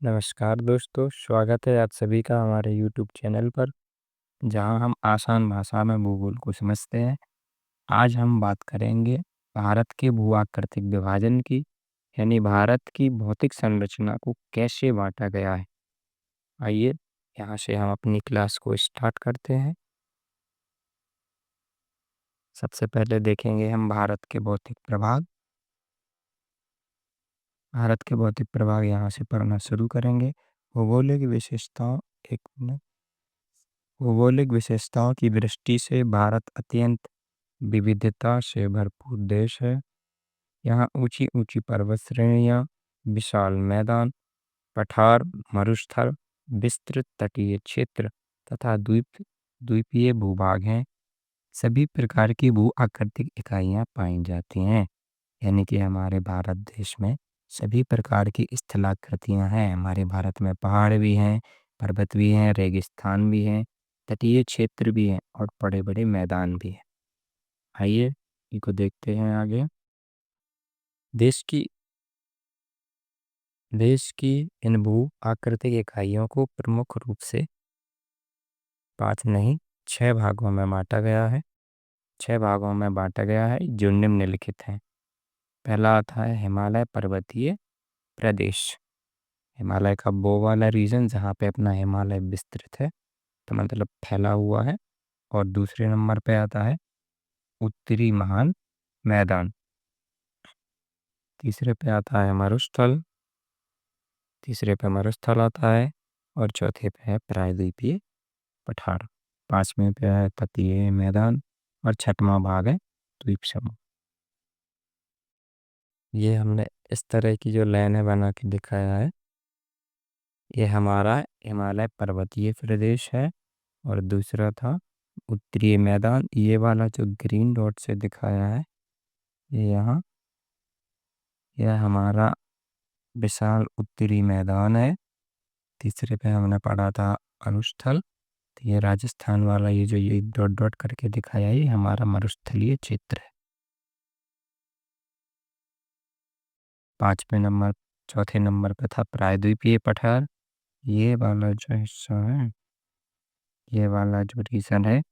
नमस्कार दोस्तों, स्वागत है आप सभी का हमारे YouTube चैनल पर, जहां हम आसान भाषा में भूगोल को समझते हैं। आज हम बात करेंगे भारत के भू-आकृतिक विभाजन की, यानी भारत की भौतिक संरचना को कैसे बांटा गया है। आइए, यहाँ से हम अपनी क्लास को स्टार्ट करते हैं। सबसे पहले देखेंगे हम भारत के भौतिक प्रभाग। भारत के भौतिक प्रभाग यहाँ से पढ़ना शुरू करेंगे। भौगोलिक विशेषताओं एक मिनट भौगोलिक विशेषताओं की दृष्टि से भारत अत्यंत विविधता से भरपूर देश है। यहाँ ऊंची ऊंची पर्वत श्रेणियाँ, विशाल मैदान, पठार, मरुस्थल, विस्तृत तटीय क्षेत्र तथा द्वीपीय भूभाग हैं। सभी प्रकार की भू आकृतिक इकाइयाँ पाई जाती हैं। यानी कि हमारे भारत देश में सभी प्रकार की स्थलाकृतियाँ हैं। हमारे भारत में पहाड़ भी हैं, पर्वत भी हैं, रेगिस्तान भी हैं, तटीय क्षेत्र भी हैं और बड़े बड़े मैदान भी हैं। आइए इनको देखते हैं आगे। देश की देश की इन भू आकृतिक इकाइयों को प्रमुख रूप से 5 नहीं 6 भागों में बांटा गया है। 6 भागों में बांटा गया है जो निम्नलिखित हैं। पहला आता है हिमालय पर्वतीय प्रदेश। हिमालय का वो वाला रीजन जहाँ पे अपना हिमालय विस्तृत है, तो मतलब फैला हुआ है। और दूसरे नंबर पे आता है उत्तरी महान मैदान। तीसरे पे आता है मरुस्थल। तीसरे पे मरुस्थल आता है और चौथे पे है प्रायद्वीपीय पठार। पांचवें पे है तटीय मैदान और छठवां भाग है द्वीप समूह। ये हमने इस तरह की जो लाइन है बना के दिखाया है, ये हमारा हिमालय पर्वतीय प्रदेश है। और दूसरा था उत्तरी मैदान, ये वाला जो ग्रीन डॉट से दिखाया है, ये यहाँ यह हमारा विशाल उत्तरी मैदान है। तीसरे पे हमने पढ़ा था मरुस्थल, तो ये राजस्थान वाला ये जो ये डॉट डॉट करके दिखाया है, ये हमारा मरुस्थलीय क्षेत्र है। चौथे नंबर पे था प्रायद्वीपीय पठार। ये वाला जो हिस्सा है, ये वाला जो रीजन है,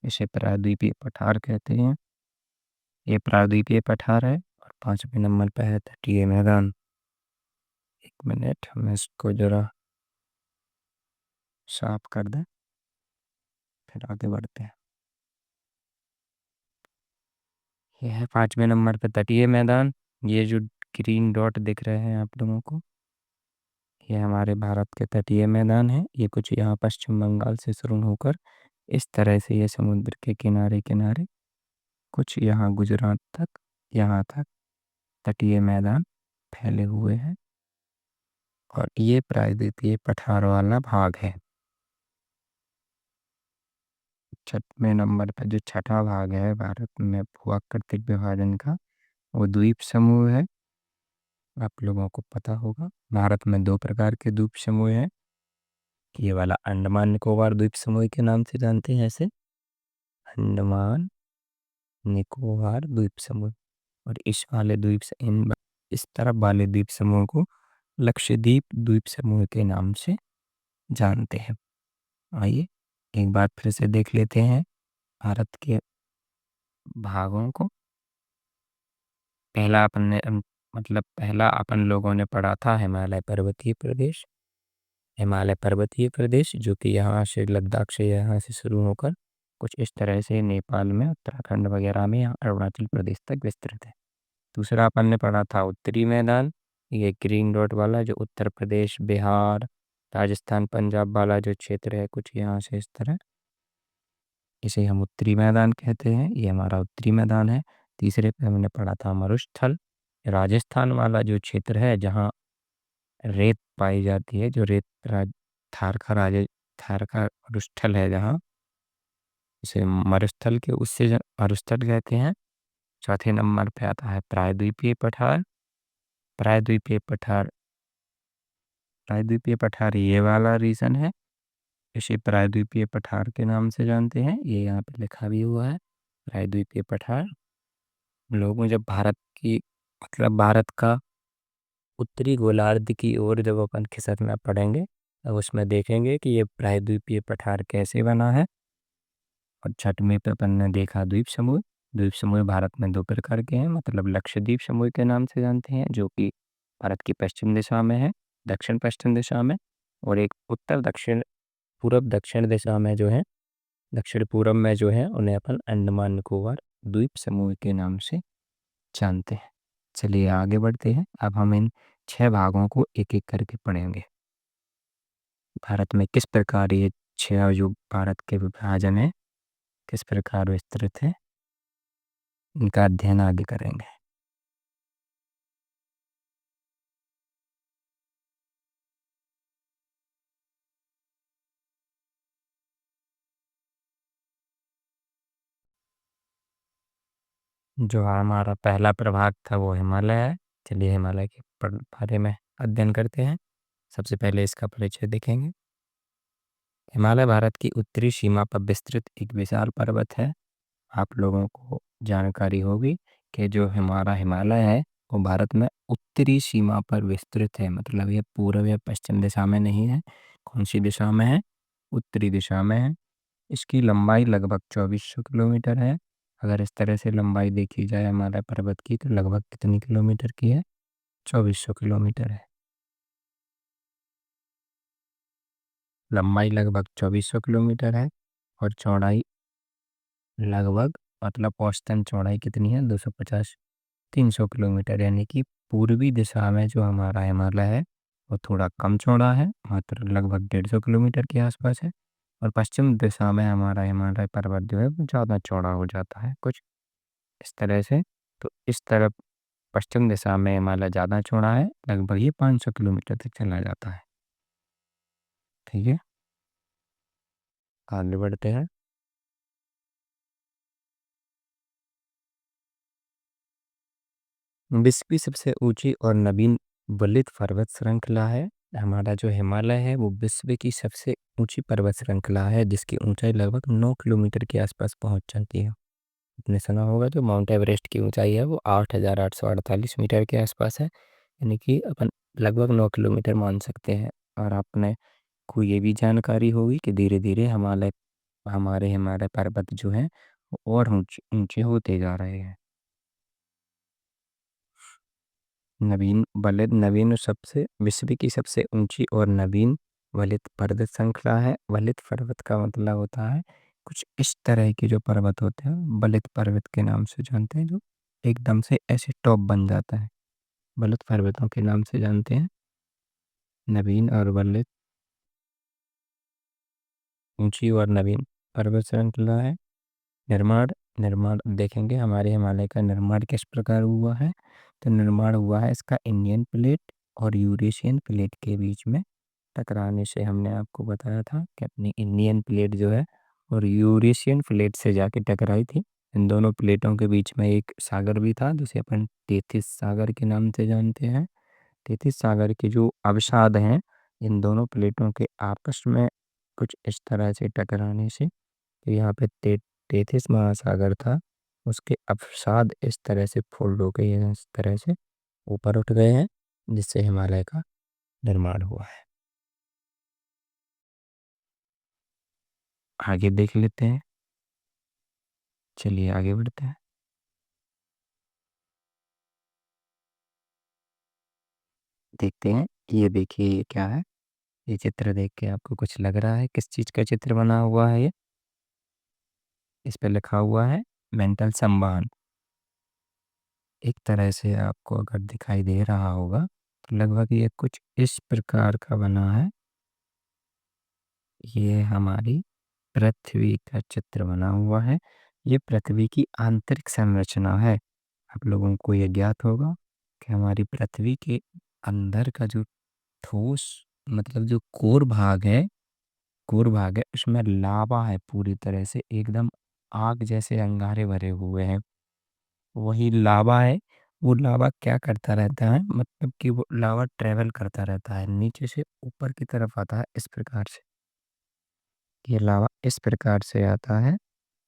इसे प्रायद्वीपीय पठार कहते हैं। ये प्रायद्वीपीय पठार है। और पांचवें नंबर पे है तटीय मैदान। एक मिनट, हम इसको जरा साफ कर दें, फिर आगे बढ़ते हैं। यह है पांचवें नंबर पे तटीय मैदान। ये जो ग्रीन डॉट दिख रहे हैं आप लोगों को, ये हमारे भारत के तटीय मैदान है। ये कुछ यहाँ पश्चिम बंगाल से शुरू होकर इस तरह से ये समुद्र के किनारे किनारे कुछ यहाँ गुजरात तक, यहाँ तक तटीय मैदान फैले हुए हैं। और ये प्रायद्वीपीय पठार वाला भाग है। छठवें नंबर पर जो छठा भाग है भारत में भूआकृतिक विभाजन का, वो द्वीप समूह है। आप लोगों को पता होगा भारत में 2 प्रकार के द्वीप समूह हैं। ये वाला अंडमान निकोबार द्वीप समूह के नाम से जानते हैं ऐसे, अंडमान निकोबार द्वीप समूह। और इस वाले इस तरफ वाले द्वीप समूह को लक्षद्वीप द्वीप समूह के नाम से जानते हैं। आइए एक बार फिर से देख लेते हैं भारत के भागों को। पहला अपन लोगों ने पढ़ा था हिमालय पर्वतीय प्रदेश। हिमालय पर्वतीय प्रदेश जो कि यहाँ से लद्दाख से यहाँ से शुरू होकर कुछ इस तरह से नेपाल में, उत्तराखंड वगैरह में, यहाँ अरुणाचल प्रदेश तक विस्तृत है। दूसरा अपन ने पढ़ा था उत्तरी मैदान। ये ग्रीन डॉट वाला जो उत्तर प्रदेश, बिहार, राजस्थान, पंजाब वाला जो क्षेत्र है, कुछ यहाँ से इस तरह, इसे हम उत्तरी मैदान कहते हैं। ये हमारा उत्तरी मैदान है। तीसरे पे हमने पढ़ा था मरुस्थल, राजस्थान वाला जो क्षेत्र है जहाँ रेत पाई जाती है, जो थार का मरुस्थल है जहाँ, इसे मरुस्थल के मरुस्थल कहते हैं। चौथे नंबर पे आता है प्रायद्वीपीय पठार। प्रायद्वीपीय पठार प्रायद्वीपीय पठार ये वाला रीजन है, इसे प्रायद्वीपीय पठार के नाम से जानते हैं। ये यहाँ पे लिखा भी हुआ है प्रायद्वीपीय पठार। लोगों जब भारत की भारत का उत्तरी गोलार्ध की ओर जब अपन खिसकना पड़ेंगे तब उसमें देखेंगे कि ये प्रायद्वीपीय पठार कैसे बना है। और छठवें पे अपन ने देखा द्वीप समूह। द्वीप समूह भारत में दो प्रकार के हैं, मतलब लक्षद्वीप समूह के नाम से जानते हैं, जो कि भारत की पश्चिम दिशा में है, दक्षिण पश्चिम दिशा में। और एक उत्तर दक्षिण पूरब दक्षिण दिशा में जो है, दक्षिण पूरब में जो है, उन्हें अपन अंडमान निकोबार द्वीप समूह के नाम से जानते हैं। चलिए आगे बढ़ते हैं। अब हम इन 6 भागों को एक एक करके पढ़ेंगे। भारत में किस प्रकार ये 6 जो भारत के विभाजन है किस प्रकार विस्तृत है, इनका अध्ययन आगे करेंगे। जो हमारा पहला प्रभाग था वो हिमालय है। चलिए हिमालय के बारे में अध्ययन करते हैं। सबसे पहले इसका परिचय देखेंगे। हिमालय भारत की उत्तरी सीमा पर विस्तृत एक विशाल पर्वत है। आप लोगों को जानकारी होगी कि जो हमारा हिमालय है वो भारत में उत्तरी सीमा पर विस्तृत है, मतलब ये पूर्व या पश्चिम दिशा में नहीं है। कौन सी दिशा में है? उत्तरी दिशा में है। इसकी लंबाई लगभग 2400 किलोमीटर है। अगर इस तरह से लंबाई देखी जाए हिमालय पर्वत की तो लगभग कितनी किलोमीटर की है? 2400 किलोमीटर है। लंबाई लगभग 2400 किलोमीटर है और चौड़ाई लगभग, मतलब औसतन चौड़ाई कितनी है? 250 300 किलोमीटर, यानी कि पूर्वी दिशा में जो हमारा हिमालय है वो थोड़ा कम चौड़ा है, मात्र लगभग 150 किलोमीटर के आसपास है। और पश्चिम दिशा में हमारा हिमालय पर्वत जो है वो ज़्यादा चौड़ा हो जाता है, कुछ इस तरह से। तो इस तरफ पश्चिम दिशा में हिमालय ज़्यादा चौड़ा है, लगभग ये 500 किलोमीटर तक चला जाता है। ठीक है, आगे बढ़ते हैं। विश्व की सबसे ऊंची और नवीन वलित पर्वत श्रृंखला है। हमारा जो हिमालय है वो विश्व की सबसे ऊंची पर्वत श्रृंखला है, जिसकी ऊंचाई लगभग 9 किलोमीटर के आसपास पहुंच जाती है। आपने सुना होगा जो माउंट एवरेस्ट की ऊंचाई है वो 8,848 मीटर के आसपास है, यानी कि अपन लगभग 9 किलोमीटर मान सकते हैं। और आपने को ये भी जानकारी होगी कि धीरे धीरे हमारे हिमालय पर्वत जो हैं वो और ऊंचे ऊंचे होते जा रहे हैं। नवीन सबसे विश्व की सबसे ऊंची और नवीन वलित पर्वत श्रृंखला है। वलित पर्वत का मतलब होता है कुछ इस तरह के जो पर्वत होते हैं वलित पर्वत के नाम से जानते हैं, जो एकदम से ऐसे टॉप बन जाता है, वलित पर्वतों के नाम से जानते हैं। नवीन और वलित ऊंची और नवीन पर्वत श्रृंखला है। निर्माण निर्माण देखेंगे हमारे हिमालय का निर्माण किस प्रकार हुआ है। तो निर्माण हुआ है इसका इंडियन प्लेट और यूरेशियन प्लेट के बीच में टकराने से। हमने आपको बताया था कि अपनी इंडियन प्लेट जो है और यूरेशियन प्लेट से जाके टकराई थी। इन दोनों प्लेटों के बीच में एक सागर भी था जिसे अपन तेथिस सागर के नाम से जानते हैं। तेथिस सागर के जो अवसाद हैं इन दोनों प्लेटों के आपस में कुछ इस तरह से टकराने से, तो यहाँ पे तेथिस महासागर था, उसके अवसाद इस तरह से फोल्ड हो गए हैं, इस तरह से ऊपर उठ गए हैं, जिससे हिमालय का निर्माण हुआ है। आगे देख लेते हैं। चलिए आगे बढ़ते हैं। देखते हैं, ये देखिए ये क्या है। ये चित्र देख के आपको कुछ लग रहा है किस चीज़ का चित्र बना हुआ है? ये इस पे लिखा हुआ है मेंटल संबंध। एक तरह से आपको अगर दिखाई दे रहा होगा तो लगभग ये कुछ इस प्रकार का बना है। ये हमारी पृथ्वी का चित्र बना हुआ है। ये पृथ्वी की आंतरिक संरचना है। आप लोगों को ये ज्ञात होगा कि हमारी पृथ्वी के अंदर का जो ठोस, मतलब जो कोर भाग है उसमें लावा है, पूरी तरह से एकदम आग जैसे अंगारे भरे हुए हैं। वही लावा है। वो लावा क्या करता रहता है, मतलब कि वो लावा ट्रेवल करता रहता है, नीचे से ऊपर की तरफ आता है इस प्रकार से। ये लावा इस प्रकार से आता है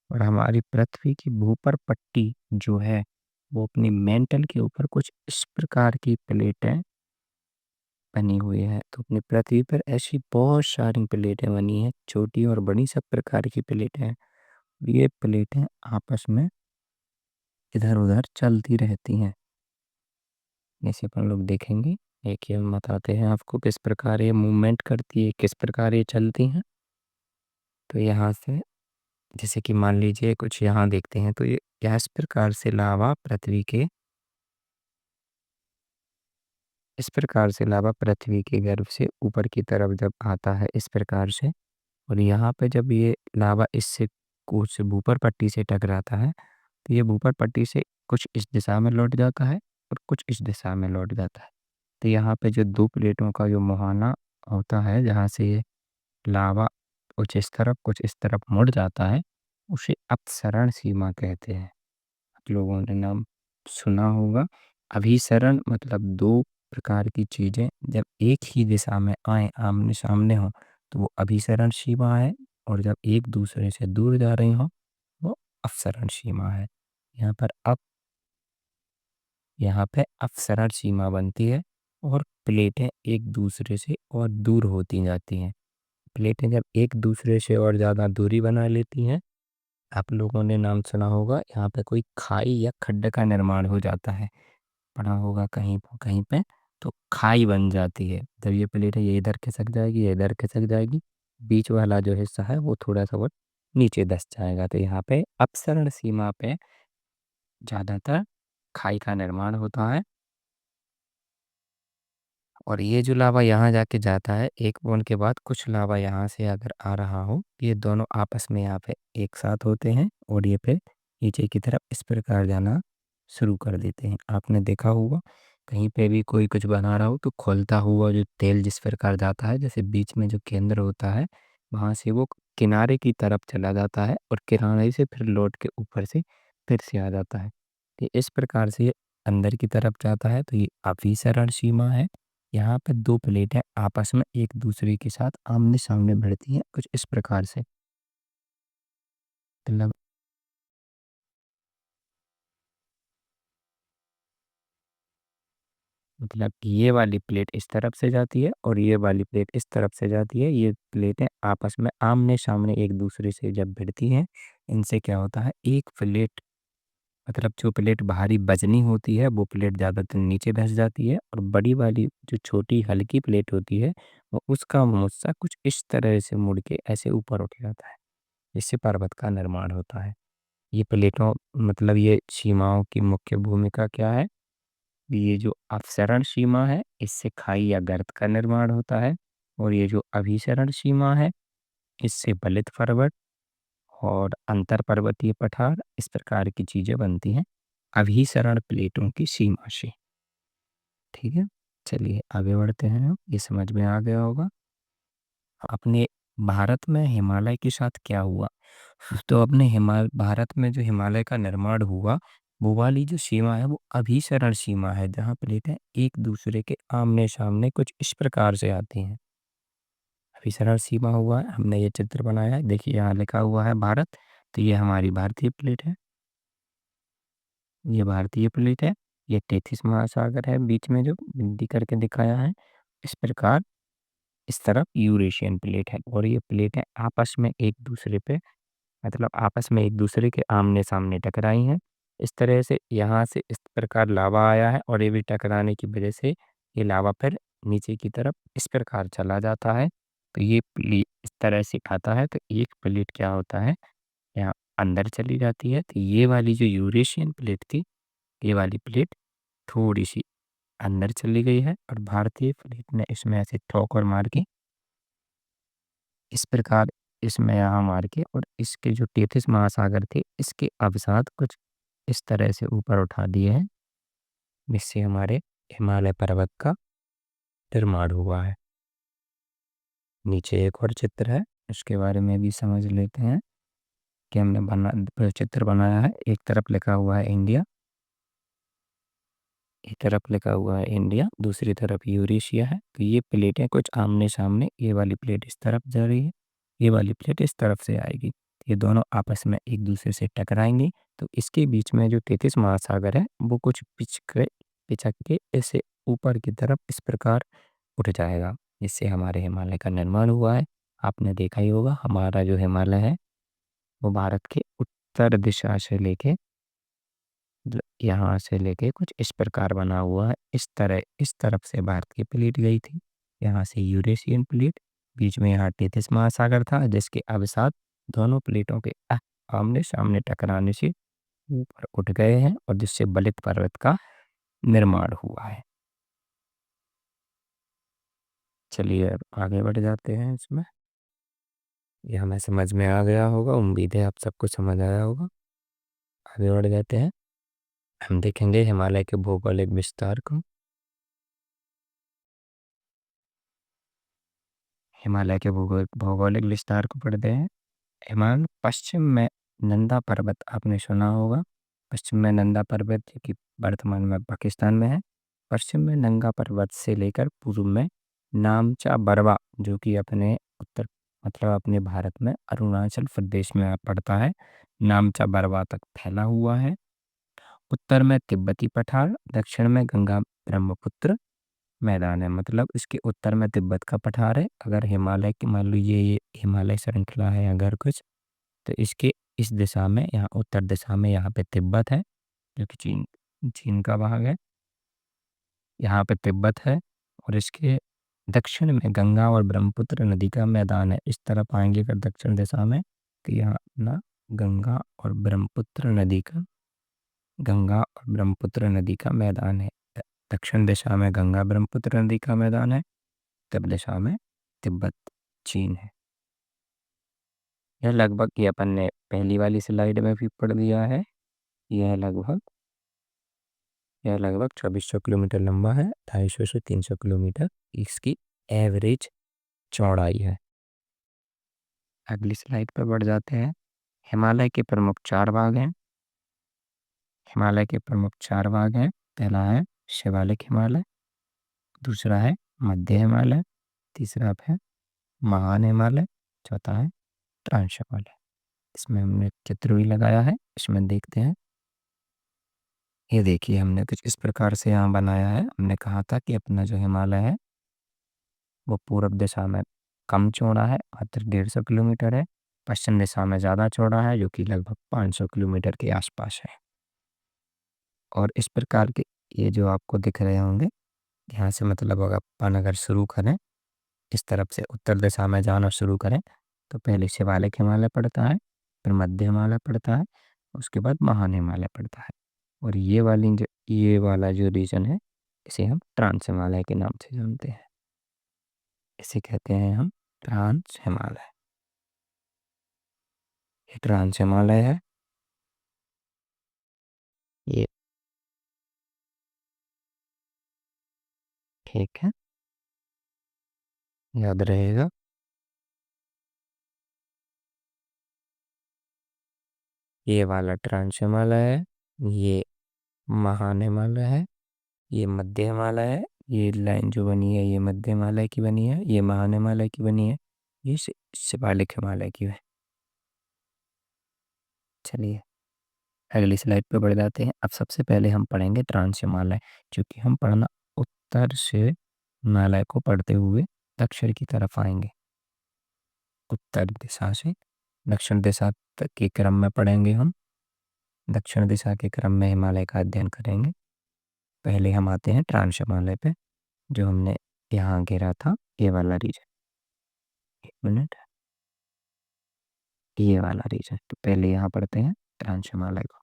और हमारी पृथ्वी की भूपर पट्टी जो है वो अपनी मेंटल के ऊपर कुछ इस प्रकार की प्लेट है। बनी हुई है। तो अपनी पृथ्वी पर ऐसी बहुत सारी प्लेटें बनी हैं, छोटी और बड़ी सब प्रकार की प्लेटें हैं। ये प्लेटें आपस में इधर उधर चलती रहती हैं। जैसे अपन लोग देखेंगे, एक ये हम बताते हैं आपको किस प्रकार ये मूवमेंट करती है, किस प्रकार ये चलती हैं। तो यहाँ से जैसे कि मान लीजिए कुछ यहाँ देखते हैं, तो ये इस प्रकार से लावा पृथ्वी के इस प्रकार से लावा पृथ्वी के गर्भ से ऊपर की तरफ जब आता है इस प्रकार से, और यहाँ पे जब ये लावा इससे कुछ ऊपर पट्टी से टकराता है, तो ये ऊपर पट्टी से कुछ इस दिशा में लौट जाता है और कुछ इस दिशा में लौट जाता है। तो यहाँ पे जो दो प्लेटों का जो मुहाना होता है, जहाँ से ये लावा कुछ इस तरफ कुछ इस तरफ मुड़ जाता है, उसे अपसरण सीमा कहते हैं। आप लोगों ने नाम सुना होगा। अभिसरण मतलब दो प्रकार की चीजें जब एक ही दिशा में आए, आमने सामने हो, तो वो अभिसरण सीमा है। और जब एक दूसरे से दूर जा रही हो, वो अपसरण सीमा है। यहाँ पर अब यहाँ पे अपसरण सीमा बनती है और प्लेटें एक दूसरे से और दूर होती जाती हैं। प्लेटें जब एक दूसरे से और ज़्यादा दूरी बना लेती हैं, आप लोगों ने नाम सुना होगा, यहाँ पे कोई खाई या खड्डे का निर्माण हो जाता है। पड़ा होगा कहीं कहीं पे, तो खाई बन जाती है। जब ये प्लेट है, ये इधर खिसक जाएगी, ये इधर खिसक जाएगी, बीच वाला जो हिस्सा है वो थोड़ा सा वो नीचे धंस जाएगा। तो यहाँ पे अपसरण सीमा पे ज़्यादातर खाई का निर्माण होता है। और ये जो लावा यहाँ जाके जाता है, एक बूंद के बाद कुछ लावा यहाँ से अगर आ रहा हो, ये दोनों आपस में यहाँ पे एक साथ होते हैं और ये फिर नीचे की तरफ इस प्रकार जाना शुरू कर देते हैं। आपने देखा होगा कहीं पे भी कोई कुछ बना रहा हो, तो खोलता हुआ जो तेल जिस प्रकार जाता है, जैसे बीच में जो केंद्र होता है, वहाँ से वो किनारे की तरफ चला जाता है और किनारे से फिर लौट के ऊपर से फिर से आ जाता है। तो इस प्रकार से ये अंदर की तरफ जाता है, तो ये अभिसरण सीमा है। यहाँ पे दो प्लेटें आपस में एक दूसरे के साथ आमने सामने भिड़ती हैं कुछ इस प्रकार से। मतलब ये वाली प्लेट इस तरफ से जाती है और ये वाली प्लेट इस तरफ से जाती है। ये प्लेटें आपस में आमने सामने एक दूसरे से जब भिड़ती हैं, इनसे क्या होता है, एक प्लेट मतलब जो प्लेट भारी वजनी होती है वो प्लेट ज़्यादातर नीचे धंस जाती है, और बड़ी वाली जो छोटी हल्की प्लेट होती है, वो उसका मुस्सा कुछ इस तरह से मुड़ के ऐसे ऊपर उठ जाता है। इससे पर्वत का निर्माण होता है। ये प्लेटों मतलब ये सीमाओं की मुख्य भूमिका क्या है? ये जो अपसरण सीमा है, इससे खाई या गर्त का निर्माण होता है। और ये जो अभिसरण सीमा है, इससे बलित पर्वत और अंतर पर्वतीय पठार इस प्रकार की चीजें बनती हैं अभिसरण प्लेटों की सीमा से। ठीक है, चलिए आगे बढ़ते हैं। ये समझ में आ गया होगा। अपने भारत में हिमालय के साथ क्या हुआ? तो अपने भारत में जो हिमालय का निर्माण हुआ, वो वाली जो सीमा है वो अभिसरण सीमा है, जहाँ प्लेटें एक दूसरे के आमने सामने कुछ इस प्रकार से आती हैं। अभिसरण सीमा हुआ है, हमने ये चित्र बनाया है, देखिए यहाँ लिखा हुआ है भारत। तो ये हमारी भारतीय प्लेट है, ये भारतीय प्लेट है। ये 33 महासागर है बीच में जो बिंदी करके दिखाया है। इस प्रकार इस तरफ यूरेशियन प्लेट है, और ये प्लेटें आपस में एक दूसरे पे मतलब आपस में एक दूसरे के आमने सामने टकराई हैं। इस तरह से यहाँ से इस प्रकार लावा आया है, और ये भी टकराने की वजह से ये लावा फिर नीचे की तरफ इस प्रकार चला जाता है। तो ये इस तरह से आता है, तो एक प्लेट क्या होता है, यहाँ अंदर चली जाती है। तो ये वाली जो यूरेशियन प्लेट थी, ये वाली प्लेट थोड़ी सी अंदर चली गई है, और भारतीय प्लेट ने इसमें ऐसे ठोकर मार के इस प्रकार इसमें यहाँ मार के, और इसके जो 33 महासागर थे, इसके अवसाद कुछ इस तरह से ऊपर उठा दिए हैं, जिससे हमारे हिमालय पर्वत का निर्माण हुआ है। नीचे एक और चित्र है, इसके बारे में भी समझ लेते हैं कि हमने चित्र बनाया है। एक तरफ लिखा हुआ है इंडिया, एक तरफ लिखा हुआ है इंडिया, दूसरी तरफ यूरेशिया है। तो ये प्लेटें कुछ आमने सामने, ये वाली प्लेट इस तरफ जा रही है, ये वाली प्लेट इस तरफ से आएगी। ये दोनों आपस में एक दूसरे से टकराएंगे, तो इसके बीच में जो 33 महासागर है वो कुछ पिचक के ऐसे ऊपर की तरफ इस प्रकार उठ जाएगा, जिससे हमारे हिमालय का निर्माण हुआ है। आपने देखा ही होगा हमारा जो हिमालय है वो भारत के उत्तर दिशा से लेके यहाँ से लेके कुछ इस प्रकार बना हुआ है। इस तरह इस तरफ से भारत की प्लेट गई थी, यहाँ से यूरेशियन प्लेट, बीच में यहाँ टेथिस महासागर था, जिसके अवसाद दोनों प्लेटों के आमने सामने टकराने से ऊपर उठ गए हैं और जिससे बलित पर्वत का निर्माण हुआ है। चलिए अब आगे बढ़ जाते हैं इसमें। ये हमें समझ में आ गया होगा, उम्मीद है आप सबको समझ आया होगा। आगे बढ़ जाते हैं, हम देखेंगे हिमालय के भौगोलिक विस्तार को। हिमालय के भौगोलिक विस्तार को पढ़ते हैं। हिमालय पश्चिम में नंदा पर्वत आपने सुना होगा। पश्चिम में नंदा पर्वत जो कि वर्तमान में पाकिस्तान में है। पश्चिम में नंगा पर्वत से लेकर पूर्व में नामचा बरवा जो कि अपने उत्तर मतलब अपने भारत में अरुणाचल प्रदेश में पड़ता है, नामचा बरवा तक फैला हुआ है। उत्तर में तिब्बती पठार, दक्षिण में गंगा ब्रह्मपुत्र मैदान है। मतलब इसके उत्तर में तिब्बत का पठार है। अगर हिमालय की मान लीजिए ये हिमालय श्रृंखला है अगर कुछ, तो इसके इस दिशा में यहाँ उत्तर दिशा में यहाँ पे तिब्बत है जो कि चीन चीन का भाग है। यहाँ पे तिब्बत है और इसके दक्षिण में गंगा और ब्रह्मपुत्र नदी का मैदान है। इस तरफ आएंगे अगर दक्षिण दिशा में तो यहाँ अपना गंगा और ब्रह्मपुत्र नदी का मैदान है। दक्षिण दिशा में गंगा ब्रह्मपुत्र नदी का मैदान है, उत्तर दिशा में तिब्बत चीन है। यह लगभग ये अपन ने पहली वाली स्लाइड में भी पढ़ लिया है। यह लगभग 2400 किलोमीटर लंबा है, 250 से 300 किलोमीटर इसकी एवरेज चौड़ाई है। अगली स्लाइड पर बढ़ जाते हैं। हिमालय के प्रमुख चार भाग हैं। पहला है शिवालिक हिमालय, दूसरा है मध्य हिमालय, तीसरा है महान हिमालय, चौथा है ट्रांस हिमालय। इसमें हमने चित्र भी लगाया है, इसमें देखते हैं। ये देखिए हमने कुछ इस प्रकार से यहाँ बनाया है। हमने कहा था कि अपना जो हिमालय है वो पूर्व दिशा में कम चौड़ा है, मात्र 150 किलोमीटर है। पश्चिम दिशा में ज़्यादा चौड़ा है जो कि लगभग 500 किलोमीटर के आसपास है। और इस प्रकार के ये जो आपको दिख रहे होंगे, यहाँ से मतलब अगर शुरू करें इस तरफ से उत्तर दिशा में जाना शुरू करें तो पहले शिवालिक हिमालय पड़ता है, फिर मध्य हिमालय पड़ता है, उसके बाद महान हिमालय पड़ता है। और ये वाला जो रीजन है इसे हम ट्रांस हिमालय के नाम से जानते हैं। इसे कहते हैं हम ट्रांस हिमालय। ये ट्रांस हिमालय है। ये ठीक है, याद रहेगा। ये वाला ट्रांस हिमालय है, ये महान हिमालय है, ये मध्य हिमालय है। ये लाइन जो बनी है ये मध्य हिमालय की बनी है, ये महान हिमालय की बनी है, ये शिवालिक हिमालय की है। चलिए अगली स्लाइड पे बढ़ जाते हैं। अब सबसे पहले हम पढ़ेंगे ट्रांस हिमालय, क्योंकि हम पढ़ना उत्तर से हिमालय को पढ़ते हुए दक्षिण की तरफ आएंगे। उत्तर दिशा से दक्षिण दिशा तक के क्रम में पढ़ेंगे हम। दक्षिण दिशा के क्रम में हिमालय का अध्ययन करेंगे। पहले हम आते हैं ट्रांस हिमालय पे, जो हमने यहाँ घेरा था, ये वाला रीजन। एक मिनट, ये वाला रीजन तो पहले यहाँ पढ़ते हैं ट्रांस हिमालय को।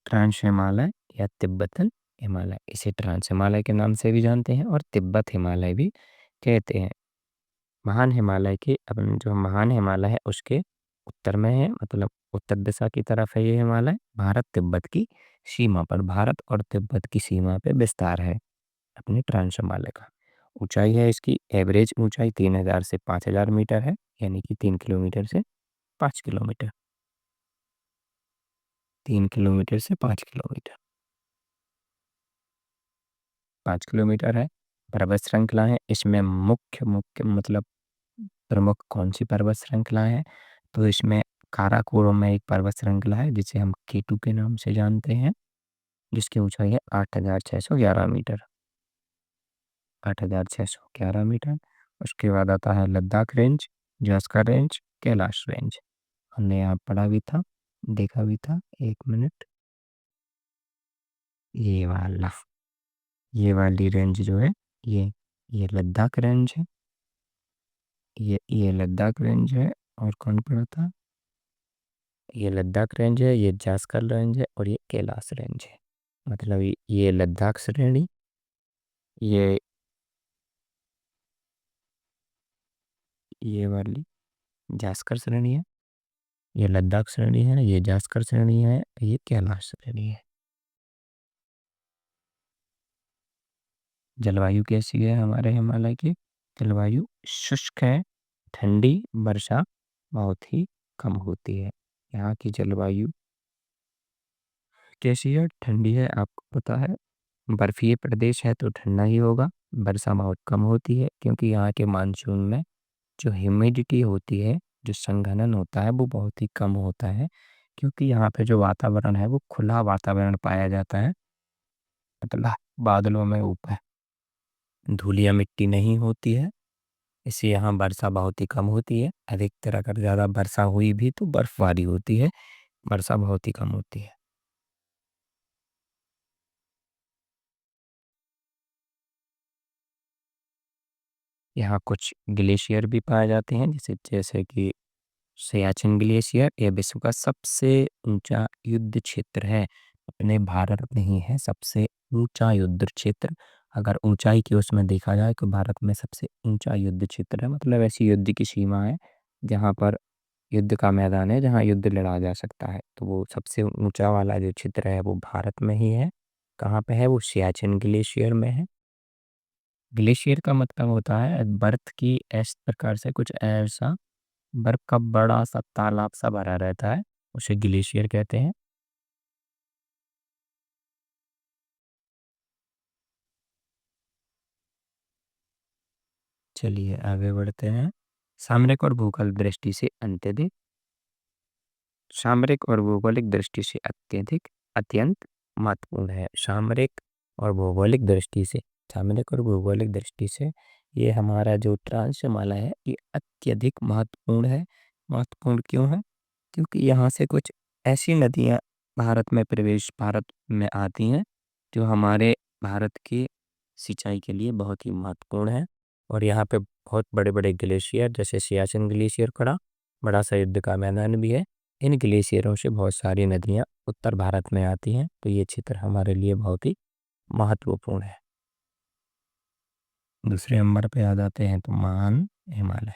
ट्रांस हिमालय या तिब्बतन हिमालय, इसे ट्रांस हिमालय के नाम से भी जानते हैं और तिब्बत हिमालय भी कहते हैं। महान हिमालय के अपन जो महान हिमालय है उसके उत्तर में है, मतलब उत्तर दिशा की तरफ है ये हिमालय। भारत तिब्बत की सीमा पर, भारत और तिब्बत की सीमा पे विस्तार है अपने ट्रांस हिमालय का। ऊंचाई है इसकी एवरेज ऊंचाई 3000 से 5000 मीटर है, यानी कि 3 किलोमीटर से 5 किलोमीटर। 3 किलोमीटर से 5 किलोमीटर, 5 किलोमीटर है। पर्वत श्रृंखला है इसमें मुख्य मुख्य मतलब प्रमुख कौन सी पर्वत श्रृंखला है, तो इसमें काराकोरम में एक पर्वत श्रृंखला है जिसे हम केटू के नाम से जानते हैं। जिसकी ऊंचाई है 8,611 मीटर। 8,611 मीटर। उसके बाद आता है Ladakh range, Zanskar range, Kailash range. हमने यहाँ पढ़ा भी था, देखा भी था। एक मिनट, ये वाला, ये वाली रेंज जो है, ये ये लद्दाख रेंज है। ये लद्दाख रेंज है। और कौन पड़ा था? ये लद्दाख रेंज है, ये जास्कर रेंज है, और ये कैलाश रेंज है। मतलब ये लद्दाख श्रेणी, ये ये वाली जास्कर श्रेणी है। ये लद्दाख श्रेणी है, ये जास्कर श्रेणी है, ये कैलाश श्रेणी है। जलवायु कैसी है हमारे हिमालय की? जलवायु शुष्क है, ठंडी, वर्षा बहुत ही कम होती है। यहाँ की जलवायु कैसी है? ठंडी है, आपको पता है। बर्फीय प्रदेश है तो ठंडा ही होगा। वर्षा बहुत कम होती है क्योंकि यहाँ के मानसून में जो ह्यूमिडिटी होती है, जो संघनन होता है, वो बहुत ही कम होता है। क्योंकि यहाँ पे जो वातावरण है वो खुला वातावरण पाया जाता है। मतलब बादलों में ऊपर धूलिया मिट्टी नहीं होती है। इससे यहाँ वर्षा बहुत ही कम होती है। अधिकतर अगर ज़्यादा वर्षा हुई भी तो बर्फबारी होती है, वर्षा बहुत ही कम होती है। यहाँ कुछ ग्लेशियर भी पाए जाते हैं, जैसे जैसे कि सियाचिन ग्लेशियर। यह विश्व का सबसे ऊंचा युद्ध क्षेत्र है। अपने भारत में ही है सबसे ऊंचा युद्ध क्षेत्र। अगर ऊंचाई की उसमें देखा जाए तो भारत में सबसे ऊंचा युद्ध क्षेत्र है। मतलब ऐसी युद्ध की सीमा है जहाँ पर युद्ध का मैदान है, जहाँ युद्ध लड़ा जा सकता है। तो वो सबसे ऊंचा वाला जो क्षेत्र है वो भारत में ही है। कहाँ पे है? वो सियाचिन ग्लेशियर में है। ग्लेशियर का मतलब होता है बर्फ की इस प्रकार से कुछ ऐसा, बर्फ का बड़ा सा तालाब सा भरा रहता है, उसे ग्लेशियर कहते हैं। चलिए आगे बढ़ते हैं। सामरिक और भूगोल दृष्टि से अत्यधिक, सामरिक और भौगोलिक दृष्टि से अत्यधिक, अत्यंत महत्वपूर्ण है। सामरिक और भौगोलिक दृष्टि से, सामरिक और भौगोलिक दृष्टि से ये हमारा जो ट्रांस हिमालय है ये अत्यधिक महत्वपूर्ण है। महत्वपूर्ण क्यों है? क्योंकि यहाँ से कुछ ऐसी नदियाँ भारत में आती हैं जो हमारे भारत की सिंचाई के लिए बहुत ही महत्वपूर्ण है। और यहाँ पे बहुत बड़े बड़े ग्लेशियर, जैसे सियाचिन ग्लेशियर खड़ा, बड़ा सा युद्ध का मैदान भी है। इन ग्लेशियरों से बहुत सारी नदियाँ उत्तर भारत में आती हैं, तो ये क्षेत्र हमारे लिए बहुत ही महत्वपूर्ण है। दूसरे नंबर पे आ जाते हैं तो महान हिमालय।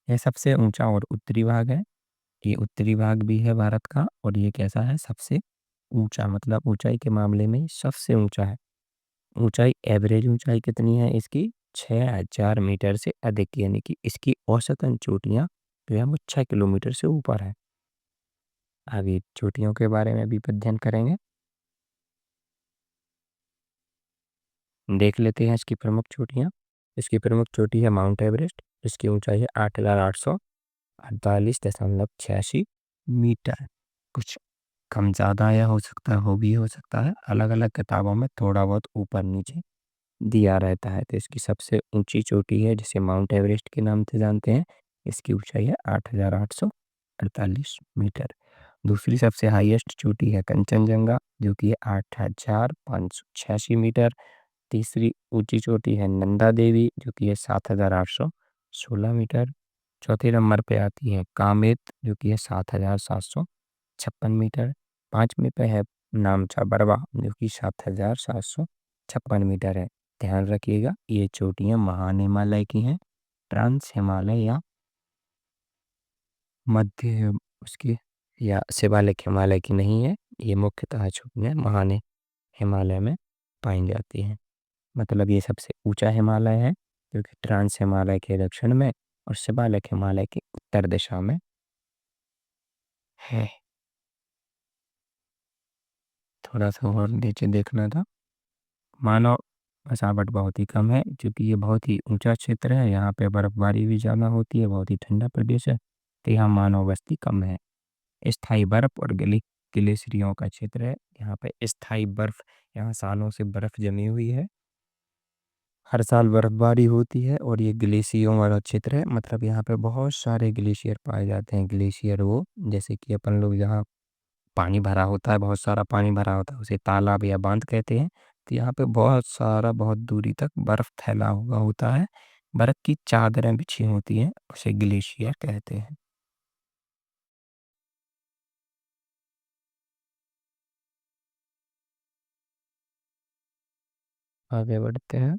यह सबसे ऊंचा और उत्तरी भाग है। ये उत्तरी भाग भी है भारत का। और ये कैसा है? सबसे ऊंचा, मतलब ऊंचाई के मामले में सबसे ऊंचा है। ऊंचाई, एवरेज ऊंचाई कितनी है इसकी? 6,000 मीटर से अधिक, यानी कि इसकी औसतन चोटियां जो है वो 6 किलोमीटर से ऊपर है। आगे चोटियों के बारे में भी अध्ययन करेंगे। देख लेते हैं इसकी प्रमुख चोटियां। इसकी प्रमुख चोटी है माउंट एवरेस्ट। इसकी ऊंचाई है 8,848.86 मीटर। कुछ कम ज़्यादा या हो सकता है, हो भी हो सकता है। अलग अलग किताबों में थोड़ा बहुत ऊपर नीचे दिया रहता है। तो इसकी सबसे ऊंची चोटी है जिसे माउंट एवरेस्ट के नाम से जानते हैं। इसकी ऊंचाई है 8,848 मीटर। दूसरी सबसे हाईएस्ट चोटी है कंचनजंगा, जो कि है 8,586 मीटर। तीसरी ऊंची चोटी है नंदा देवी, जो कि है 7,816 मीटर। चौथे नंबर पे आती है कामेत, जो कि है 7,756 मीटर। पांचवे पे है नामचा बरवा, जो कि 7,756 मीटर है। ध्यान रखिएगा ये चोटियां महान हिमालय की हैं। ट्रांस हिमालय या मध्य उसकी या शिवालिक हिमालय की नहीं है। ये मुख्यतः चोटियां महान हिमालय में पाई जाती हैं। मतलब ये सबसे ऊंचा हिमालय है क्योंकि ट्रांस हिमालय के दक्षिण में और शिवालिक हिमालय की उत्तर दिशा में है। थोड़ा सा और नीचे देखना था। मानव बसावट बहुत ही कम है क्योंकि ये बहुत ही ऊंचा क्षेत्र है। यहाँ पे बर्फबारी भी ज़्यादा होती है, बहुत ही ठंडा प्रदेश है, तो यहाँ मानव बस्ती कम है। स्थायी बर्फ और गली ग्लेशियरों का क्षेत्र है। यहाँ पे स्थायी बर्फ, यहाँ सालों से बर्फ जमी हुई है, हर साल बर्फबारी होती है और ये ग्लेशियरों वाला क्षेत्र है। मतलब यहाँ पे बहुत सारे ग्लेशियर पाए जाते हैं। ग्लेशियर वो जैसे कि अपन लोग जहाँ पानी भरा होता है, बहुत सारा पानी भरा होता है, उसे तालाब या बांध कहते हैं। तो यहाँ पे बहुत सारा, बहुत दूरी तक बर्फ फैला हुआ होता है, बर्फ की चादरें बिछी होती हैं, उसे ग्लेशियर कहते हैं। आगे बढ़ते हैं,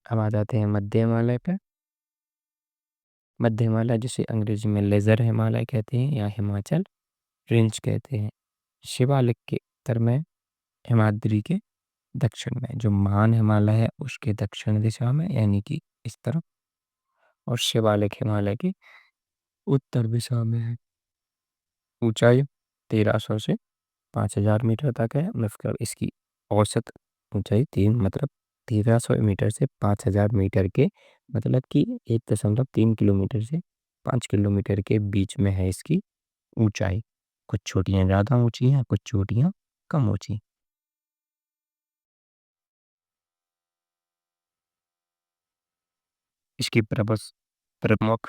अब आ जाते हैं मध्य हिमालय पे। मध्य हिमालय जिसे अंग्रेजी में लेज़र हिमालय कहते हैं या हिमाचल रेंज कहते हैं, शिवालिक के उत्तर में, हिमाद्री के दक्षिण में, जो महान हिमालय है उसके दक्षिण दिशा में यानी कि इस तरफ, और शिवालिक हिमालय की उत्तर दिशा में है। ऊंचाई 1300 से 5000 मीटर तक है। मतलब इसकी औसत ऊंचाई 1300 मीटर से 5000 मीटर के, मतलब कि 1.3 किलोमीटर से 5 किलोमीटर के बीच में है इसकी ऊंचाई। कुछ चोटियां ज़्यादा ऊंची हैं, कुछ चोटियां कम ऊंची। इसकी प्रमुख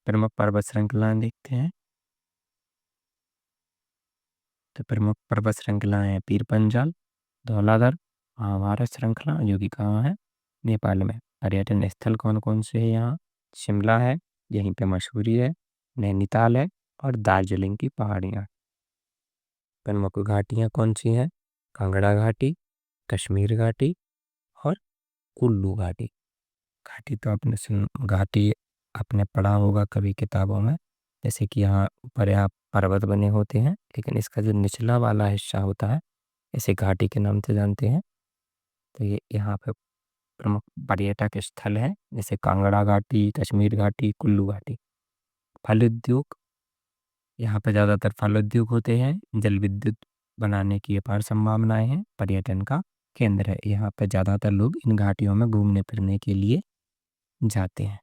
प्रमुख पर्वत श्रृंखलाएं देखते हैं। तो प्रमुख पर्वत श्रृंखलाएं हैं पीर पंजाल, धौलाधर, महाभारत श्रृंखला जो कि कहाँ है, नेपाल में। पर्यटन स्थल कौन कौन से है यहाँ, शिमला है, यहीं पे मसूरी है, नैनीताल है, और दार्जिलिंग की पहाड़ियाँ। प्रमुख घाटियाँ कौन सी हैं, कांगड़ा घाटी, कश्मीर घाटी, और कुल्लू घाटी। घाटी आपने पढ़ा होगा कभी किताबों में, जैसे कि यहाँ ऊपर यहाँ पर्वत बने होते हैं, लेकिन इसका जो निचला वाला हिस्सा होता है इसे घाटी के नाम से जानते हैं। तो ये यहाँ पे प्रमुख पर्यटक स्थल है, जैसे कांगड़ा घाटी, कश्मीर घाटी, कुल्लू घाटी। फल उद्योग, यहाँ पे ज़्यादातर फल उद्योग होते हैं। जल विद्युत बनाने की अपार संभावनाएं हैं। पर्यटन का केंद्र है, यहाँ पे ज़्यादातर लोग इन घाटियों में घूमने फिरने के लिए जाते हैं।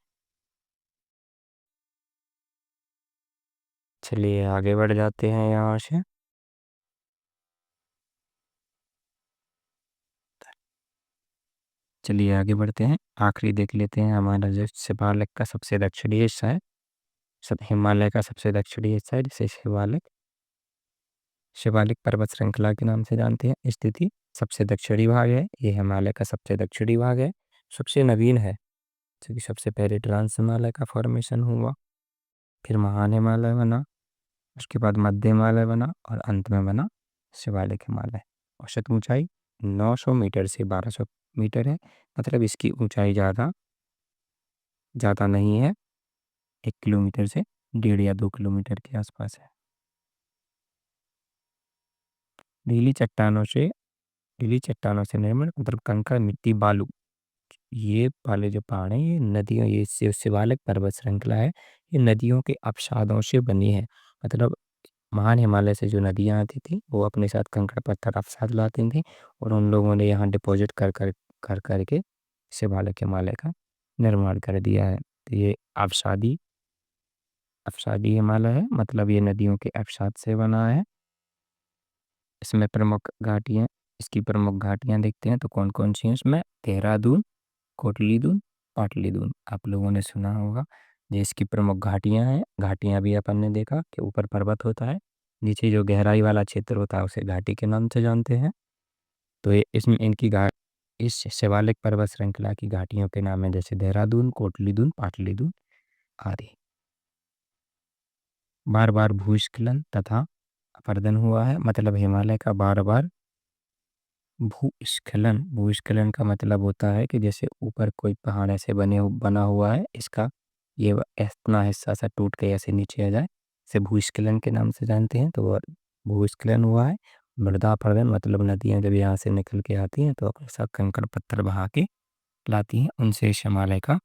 चलिए आगे बढ़ जाते हैं यहाँ से। चलिए आगे बढ़ते हैं, आखिरी देख लेते हैं हमारा जो शिवालिक का सबसे दक्षिणी हिस्सा है, सब हिमालय का सबसे दक्षिणी हिस्सा है, जिसे शिवालिक शिवालिक पर्वत श्रृंखला के नाम से जानते हैं। स्थिति सबसे दक्षिणी भाग है, ये हिमालय का सबसे दक्षिणी भाग है, सबसे नवीन है, क्योंकि सबसे पहले ट्रांस हिमालय का फॉर्मेशन हुआ, फिर महान हिमालय बना, उसके बाद मध्य हिमालय बना, और अंत में बना शिवालिक हिमालय। औसत ऊंचाई 900 मीटर से 1200 मीटर है। मतलब इसकी ऊंचाई ज़्यादा ज़्यादा नहीं है, 1 किलोमीटर से 1.5 या 2 किलोमीटर के आसपास है। नीली चट्टानों से नीली चट्टानों से निर्मित, मतलब कंकड़, मिट्टी, बालू, ये वाले जो पहाड़ हैं ये नदियों, ये शिवालिक पर्वत श्रृंखला है, ये नदियों के अवसादों से बनी है। मतलब महान हिमालय से जो नदियाँ आती थी वो अपने साथ कंकड़ पत्थर अवसाद लाती थी, और उन लोगों ने यहाँ डिपॉजिट कर करके शिवालिक हिमालय का निर्माण कर दिया है। तो ये अवसादी अवसादी हिमालय है, मतलब ये नदियों के अवसाद से बना है। इसमें प्रमुख घाटियाँ इसकी प्रमुख घाटियाँ देखते हैं तो कौन कौन सी हैं इसमें, देहरादून, कोटलीदून, पाटलीदून, आप लोगों ने सुना होगा। ये इसकी प्रमुख घाटियाँ हैं। घाटियाँ भी अपन ने देखा कि ऊपर पर्वत होता है, नीचे जो गहराई वाला क्षेत्र होता है उसे घाटी के नाम से जानते हैं। तो ये इसमें इनकी घाट इस शिवालिक पर्वत श्रृंखला की घाटियों के नाम है, जैसे देहरादून, कोटलीदून, पाटलीदून आदि। बार बार भूस्खलन तथा अपरदन हुआ है, मतलब हिमालय का बार बार भूस्खलन का मतलब होता है कि जैसे ऊपर कोई पहाड़ ऐसे बना हुआ है, इसका ये इतना हिस्सा सा टूट के ऐसे नीचे आ जाए, इसे भूस्खलन के नाम से जानते हैं। तो वो भूस्खलन हुआ है। मृदा अपरदन, मतलब नदियां जब यहाँ से निकल के आती हैं तो अपने साथ कंकड़ पत्थर बहा के लाती हैं, उनसे इस हिमालय का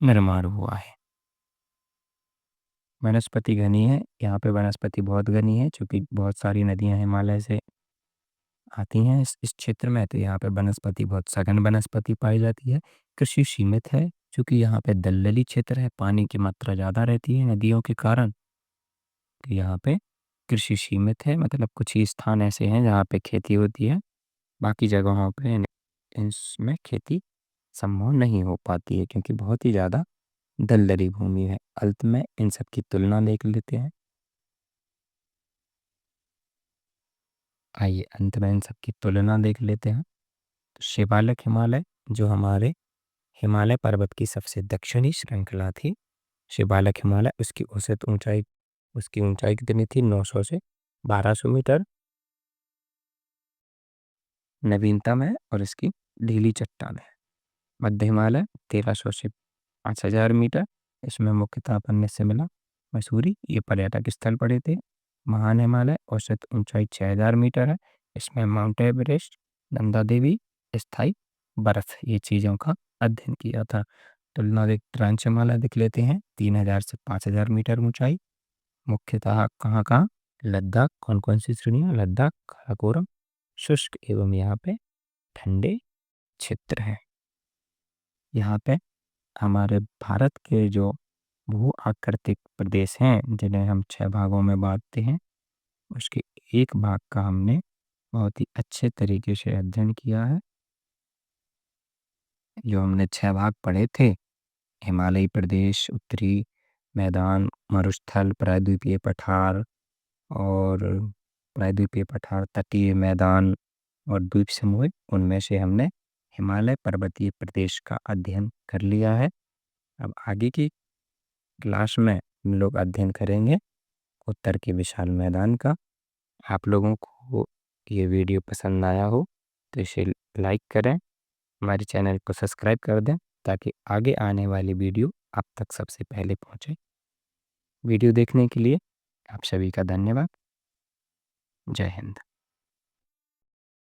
निर्माण हुआ है। वनस्पति घनी है, यहाँ पे वनस्पति बहुत घनी है, क्योंकि बहुत सारी नदियां हिमालय से आती हैं इस क्षेत्र में। तो यहाँ पे वनस्पति बहुत सघन वनस्पति पाई जाती है। कृषि सीमित है, क्योंकि यहाँ पे दलदली क्षेत्र है, पानी की मात्रा ज़्यादा रहती है नदियों के कारण। तो यहाँ पे कृषि सीमित है, मतलब कुछ ही स्थान ऐसे हैं जहाँ पे खेती होती है, बाकी जगहों पे इसमें खेती संभव नहीं हो पाती है क्योंकि बहुत ही ज़्यादा दलदली भूमि है। अंत में इन सब की तुलना देख लेते हैं। आइए अंत में इन सब की तुलना देख लेते हैं। तो शिवालिक हिमालय जो हमारे हिमालय पर्वत की सबसे दक्षिणी श्रृंखला थी, शिवालिक हिमालय, उसकी ऊंचाई कितनी थी? 900 से 1200 मीटर। नवीनतम है और इसकी ढीली चट्टान है। मध्य हिमालय 1300 से 5000 मीटर। इसमें मुख्यतः अपन ने शिमला, मसूरी ये पर्यटक स्थल पड़े थे। महान हिमालय औसत ऊंचाई 6000 मीटर है। इसमें माउंट एवरेस्ट, नंदा देवी, स्थायी बर्फ ये चीज़ों का अध्ययन किया था। तुलना देख ट्रांस हिमालय देख लेते हैं, 3000 से 5000 मीटर ऊंचाई। मुख्यतः कहाँ कहाँ? लद्दाख। कौन कौन सी श्रेणियाँ? लद्दाख, काराकोरम, शुष्क एवं यहाँ पे ठंडे क्षेत्र हैं। यहाँ पे हमारे भारत के जो भू आकृतिक प्रदेश हैं जिन्हें हम 6 भागों में बांटते हैं, उसके एक भाग का हमने बहुत ही अच्छे तरीके से अध्ययन किया है। जो हमने 6 भाग पढ़े थे, हिमालयी प्रदेश, उत्तरी मैदान, मरुस्थल, प्रायद्वीपीय पठार और प्रायद्वीपीय पठार, तटीय मैदान और द्वीप समूह, उनमें से हमने हिमालय पर्वतीय प्रदेश का अध्ययन कर लिया है। अब आगे की क्लास में हम लोग अध्ययन करेंगे उत्तर के विशाल मैदान का। आप लोगों को ये वीडियो पसंद आया हो तो इसे लाइक करें, हमारे चैनल को सब्सक्राइब कर दें ताकि आगे आने वाली वीडियो आप तक सबसे पहले पहुंचे। वीडियो देखने के लिए आप सभी का धन्यवाद। जय हिंद।